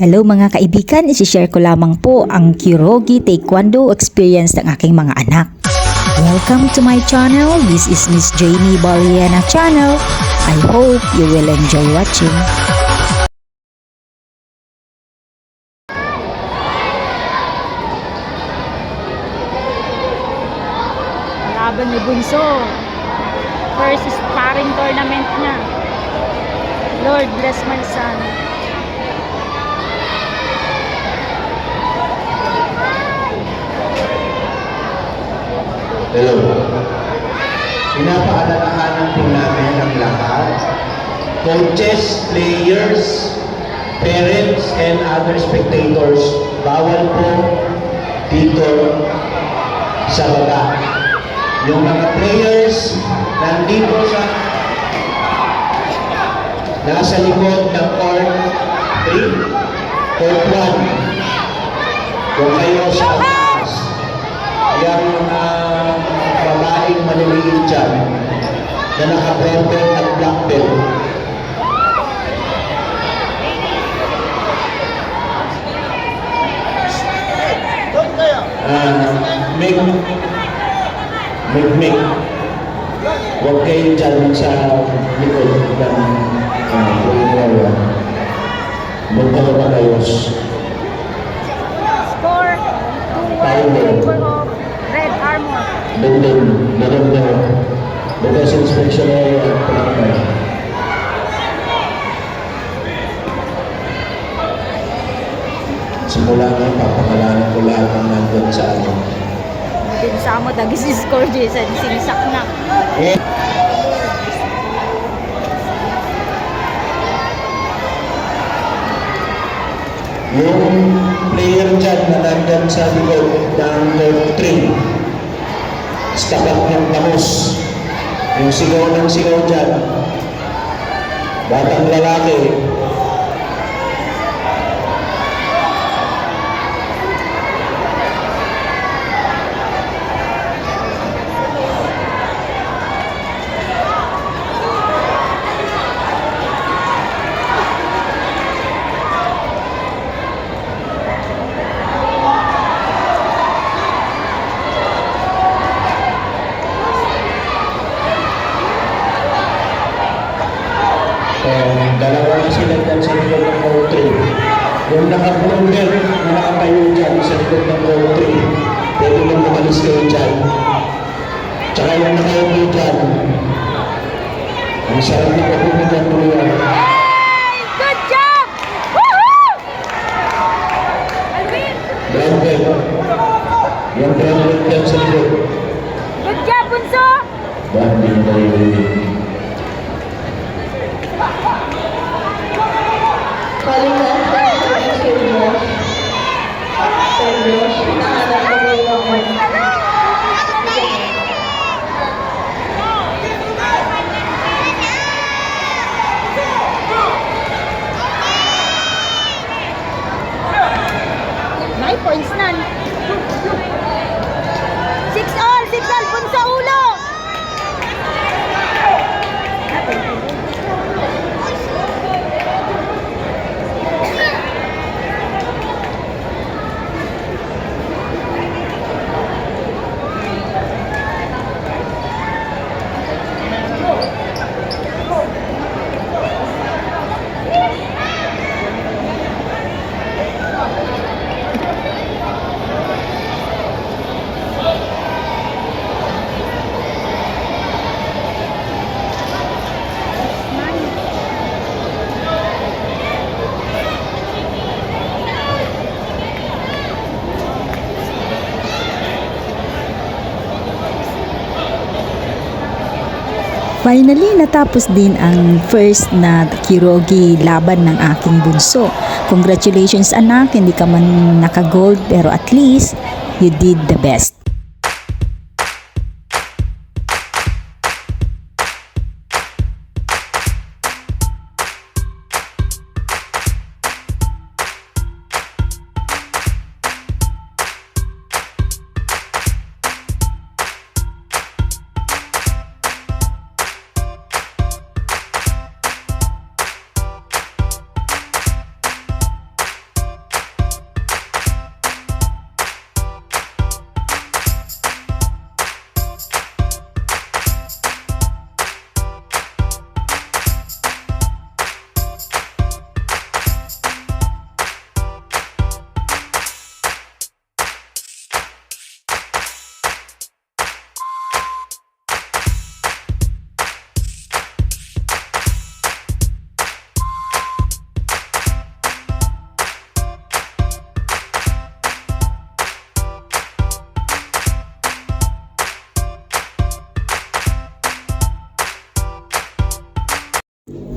Hello mga kaibigan, isi-share ko lamang po ang Kyoryugi Taekwondo experience ng aking mga anak. Welcome to my channel. This is Miss Jamie Baliana channel. I hope you will enjoy watching. Laban ni Bunso. First sparring tournament niya. Lord bless my son. Hello. Pinapaalalahanan po namin ang lahat, coaches, players, parents, and other spectators, bawal po dito sa baba. Yung mga players nandito nasa likod ng court 3, court 1. Kung kayo sa taas, yung mga babaeng maliliit dyan na naka-purple at black belt. Meg. Huwag kayo dyan sa likod ng pulmonya. Magkakapagayos. Score 2-1 favor of Red Armor. Then, bukas inspection area at pangkay. Simula nga, papakalanan ko lahat ng nandun sa ano. Din sa mo dagis score Jason singsak na. Yung player dyan na nandun sa likod ng court 3, stapak ng tamos. Yung sigaw ng sigaw dyan, batang lalaki, dalawa na sila dyan sa likod ng court 3. Yung naka-blue belt na nakatayo dyan sa likod ng court 3, pwede lang umalis kayo dyan. Tsaka yung nakaupo dyan, ang sarap na kapuli dyan mo yan. Good job! Woohoo! Brown belt. Yung brown belt dyan sa likod. Good job Bunso! Bakit hindi na tayo Calling the attention of Sergio. Hinahanap ko yung May points nan. 6-all Bunso ulo. Finally, natapos din ang first na Kyoryugi laban ng aking bunso. Congratulations anak, hindi ka man naka-gold pero at least you did the best.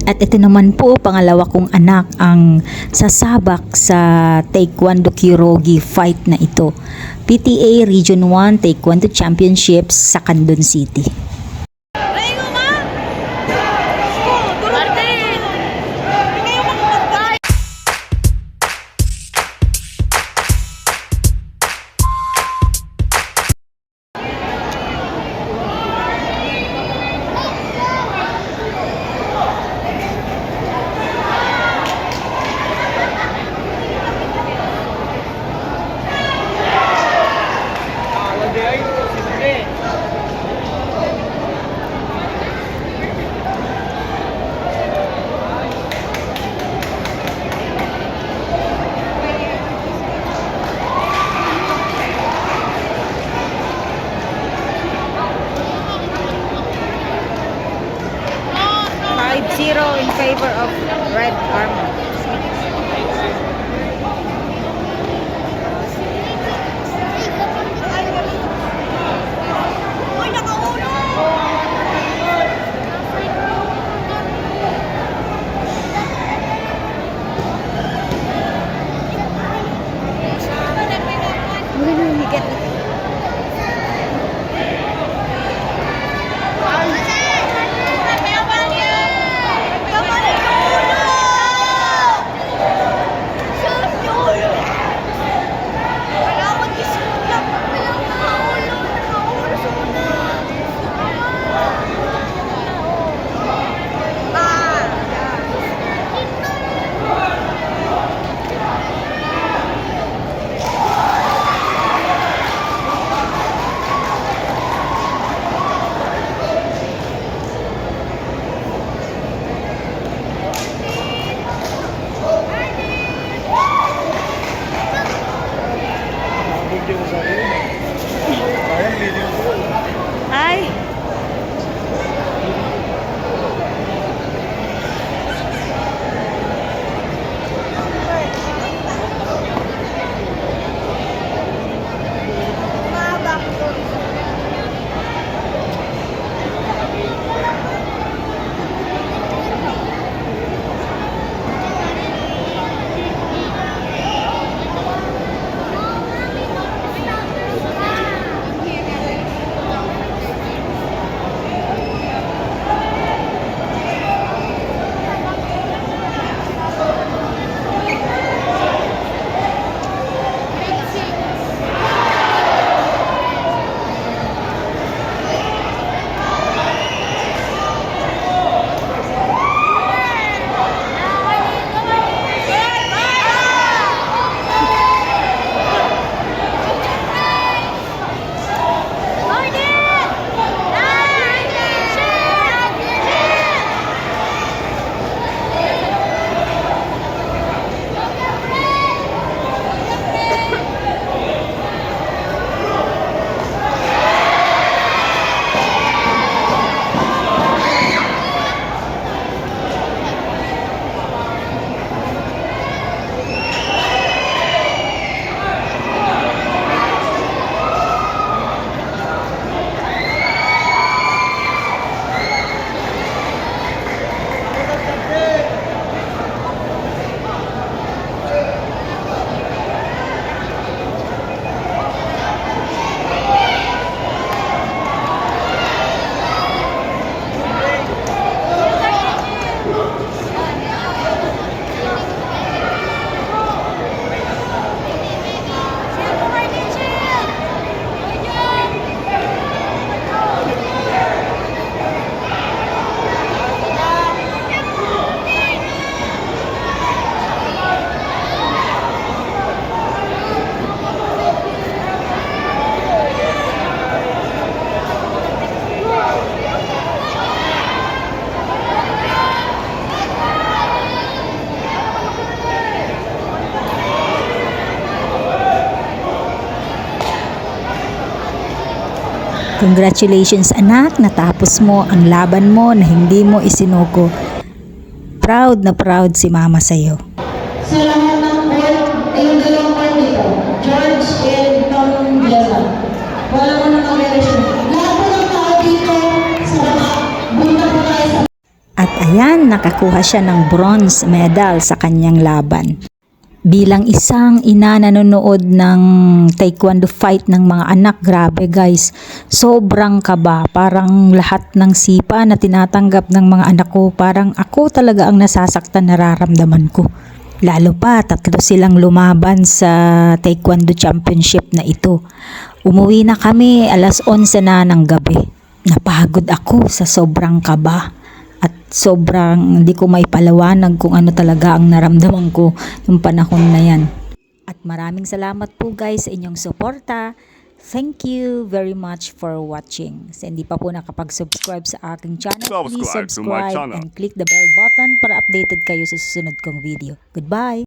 At ito naman po, pangalawa kong anak ang sasabak sa Taekwondo Kyogi fight na ito. PTA Region 1 Taekwondo Championships sa Candon City. In favor of Red Armor. Ay! Congratulations anak, natapos mo ang laban mo na hindi mo isinuko. Proud na proud si mama sa'yo. Sa lahat ng court, yung dalawang court dito, George and Tom Jella. Wala mo na mag-relasyon. Lahat po ng tao dito sa baba, bunta po tayo sa... At ayan, nakakuha siya ng bronze medal sa kanyang laban. Bilang isang ina nanonood ng taekwondo fight ng mga anak, grabe guys, sobrang kaba. Parang lahat ng sipa na tinatanggap ng mga anak ko, parang ako talaga ang nasasaktan, nararamdaman ko. Lalo pa, 3 silang lumaban sa taekwondo championship na ito. Umuwi na kami, 11:00 na ng gabi. Napagod ako sa sobrang kaba. At sobrang hindi ko maipalawanag kung ano talaga ang naramdaman ko nung panahon na yan. At maraming salamat po guys sa inyong suporta. Thank you very much for watching. Sa hindi pa po nakapag-subscribe sa aking channel, please Subscribe to my subscribe channel. and click the bell button para updated kayo sa susunod kong video. Goodbye!